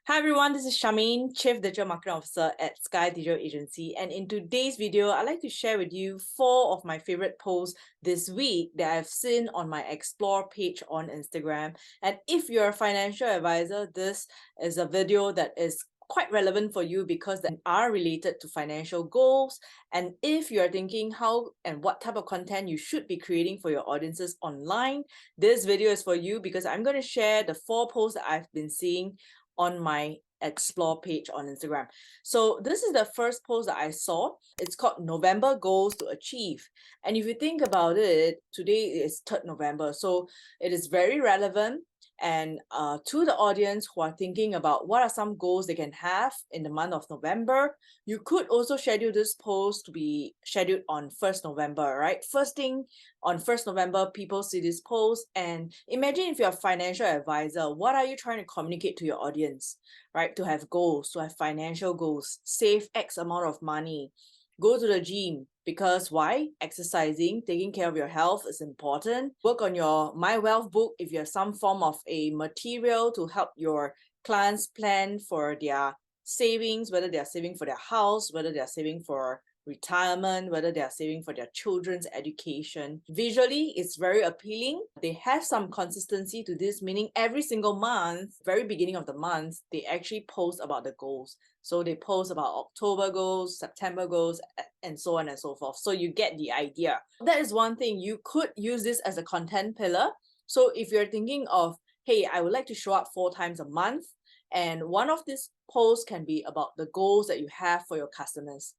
Hi everyone, this is Charmaine, Chief Digital Marketing Officer at Sky Digital Agency. And in today's video, I'd like to share with you 4 of my favorite posts this week that I've seen on my Explore page on Instagram. And if you're a financial advisor, this is a video that is quite relevant for you because they are related to financial goals. And if you're thinking how and what type of content you should be creating for your audiences online, this video is for you because I'm going to share the 4 posts that I've been seeing on my Explore page on Instagram. So this is the first post that I saw. It's called November Goals to Achieve. And if you think about it, today is 3rd November. So it is very relevant and to the audience who are thinking about what are some goals they can have in the month of November. You could also schedule this post to be scheduled on 1st November, right? First thing on 1st November, people see this post, and imagine if you're a financial advisor, what are you trying to communicate to your audience, right? To have goals, to have financial goals, save X amount of money, go to the gym, because why? Exercising, taking care of your health is important. Work on your My Wealth book if you have some form of a material to help your clients plan for their savings, whether they are saving for their house, whether they are saving for retirement, whether they are saving for their children's education. Visually, it's very appealing. They have some consistency to this, meaning every single month, very beginning of the month, they actually post about the goals. So they post about October goals, September goals, and so on and so forth. So you get the idea. That is one thing. You could use this as a content pillar. So if you're thinking of, hey, I would like to show up 4 times a month, and one of these posts can be about the goals that you have for your customers.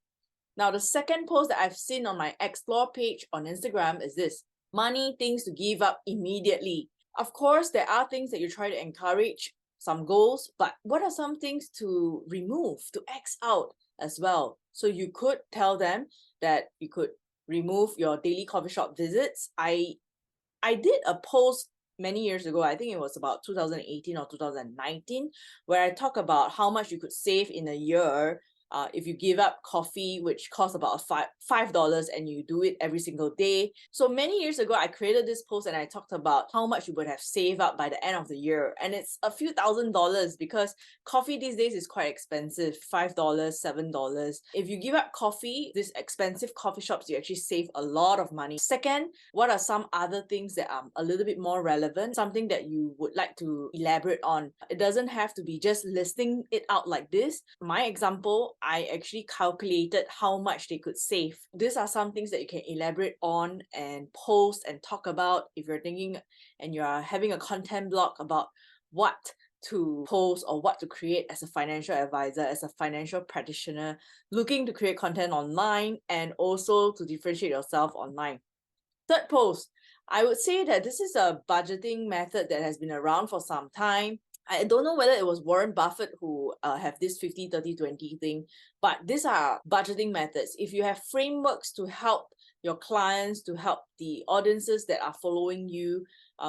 Now, the second post that I've seen on my Explore page on Instagram is this: money things to give up immediately. Of course, there are things that you try to encourage, some goals, but what are some things to remove, to X out as well? So you could tell them that you could remove your daily coffee shop visits. I did a post many years ago, I think it was about 2018 or 2019, where I talk about how much you could save in a year if you give up coffee, which costs about $5, and you do it every single day. So many years ago, I created this post and I talked about how much you would have saved up by the end of the year. And it's a few $1,000s because coffee these days is quite expensive, $5, $7. If you give up coffee, these expensive coffee shops, you actually save a lot of money. Second, what are some other things that are a little bit more relevant, something that you would like to elaborate on? It doesn't have to be just listing it out like this. My example, I actually calculated how much they could save. These are some things that you can elaborate on and post and talk about if you're thinking and you are having a content blog about what to post or what to create as a financial advisor, as a financial practitioner, looking to create content online and also to differentiate yourself online. Third post, I would say that this is a budgeting method that has been around for some time. I don't know whether it was Warren Buffett who have this 50-30-20 thing, but these are budgeting methods. If you have frameworks to help your clients, to help the audiences that are following you,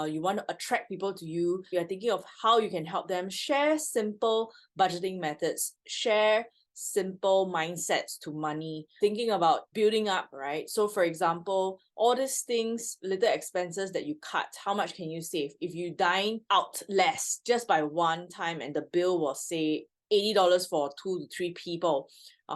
you want to attract people to you, you are thinking of how you can help them, share simple budgeting methods, share simple mindsets to money, thinking about building up, right? So for example, all these things, little expenses that you cut, how much can you save? If you dine out less just by one time and the bill was, say, $80 for 2 to 3 people,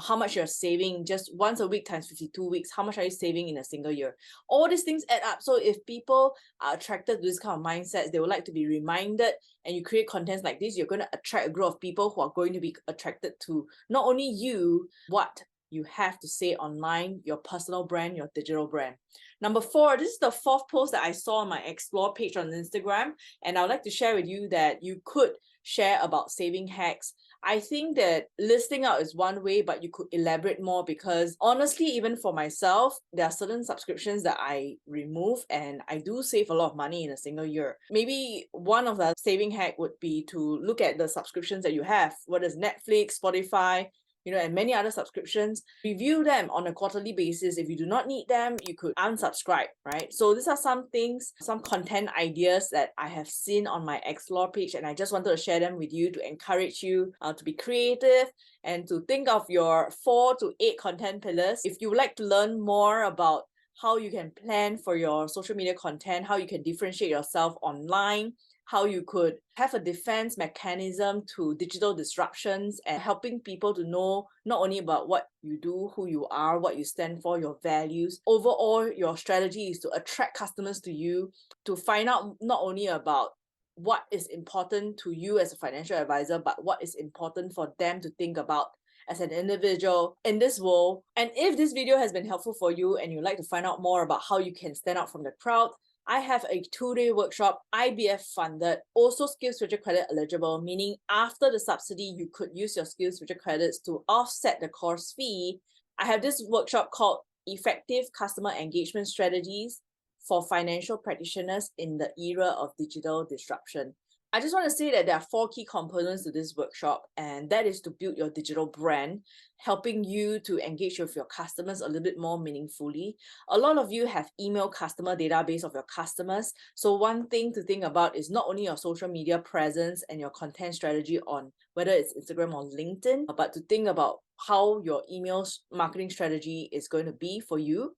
how much you're saving just once a week times 52 weeks, how much are you saving in a single year? All these things add up. So if people are attracted to this kind of mindsets, they would like to be reminded, and you create contents like this, you're going to attract a group of people who are going to be attracted to not only you, what you have to say online, your personal brand, your digital brand. Number 4, this is the 4th post that I saw on my Explore page on Instagram, and I would like to share with you that you could share about saving hacks. I think that listing out is one way, but you could elaborate more, because honestly, even for myself, there are certain subscriptions that I remove and I do save a lot of money in a single year. Maybe one of the saving hack would be to look at the subscriptions that you have, whether it's Netflix, Spotify, and many other subscriptions. Review them on a quarterly basis. If you do not need them, you could unsubscribe, right? So these are some things, some content ideas that I have seen on my Explore page, and I just wanted to share them with you to encourage you to be creative and to think of your 4 to 8 content pillars. If you would like to learn more about how you can plan for your social media content, how you can differentiate yourself online, how you could have a defense mechanism to digital disruptions and helping people to know not only about what you do, who you are, what you stand for, your values. Overall, your strategy is to attract customers to you, to find out not only about what is important to you as a financial advisor, but what is important for them to think about as an individual in this world. And if this video has been helpful for you and you'd like to find out more about how you can stand out from the crowd, I have a 2-day workshop, IBF funded, also SkillsFuture credit eligible, meaning after the subsidy, you could use your SkillsFuture credits to offset the course fee. I have this workshop called Effective Customer Engagement Strategies for Financial Practitioners in the Era of Digital Disruption. I just want to say that there are 4 key components to this workshop, and that is to build your digital brand, helping you to engage with your customers a little bit more meaningfully. A lot of you have email customer database of your customers. So one thing to think about is not only your social media presence and your content strategy on whether it's Instagram or LinkedIn, but to think about how your email marketing strategy is going to be for you.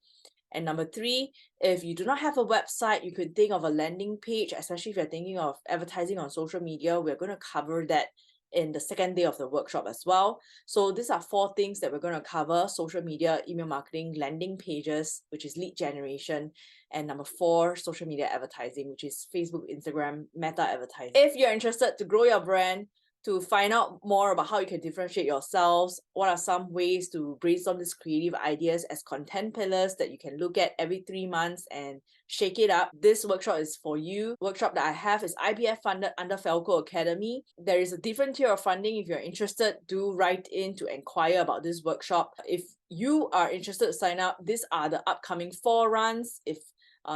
And number 3, if you do not have a website, you could think of a landing page, especially if you're thinking of advertising on social media. We're going to cover that in the 2nd day of the workshop as well. So these are 4 things that we're going to cover: social media, email marketing, landing pages, which is lead generation, and number 4, social media advertising, which is Facebook, Instagram, Meta advertising. If you're interested to grow your brand, to find out more about how you can differentiate yourselves, what are some ways to brainstorm these creative ideas as content pillars that you can look at every 3 months and shake it up, this workshop is for you. Workshop that I have is IBF funded under Falco Academy. There is a different tier of funding. If you're interested, do write in to inquire about this workshop. If you are interested to sign up, these are the upcoming 4 runs. If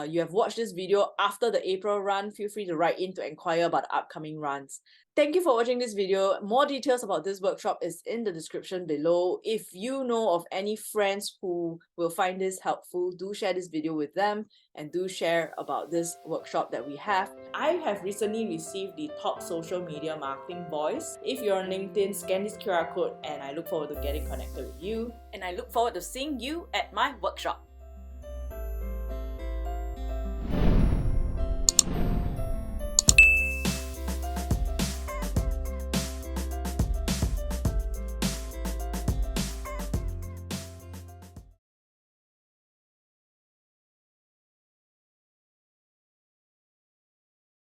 you have watched this video after the April run, feel free to write in to inquire about the upcoming runs. Thank you for watching this video. More details about this workshop is in the description below. If you know of any friends who will find this helpful, do share this video with them and do share about this workshop that we have. I have recently received the Top Social Media Marketing Voice. If you're on LinkedIn, scan this QR code and I look forward to getting connected with you. And I look forward to seeing you at my workshop.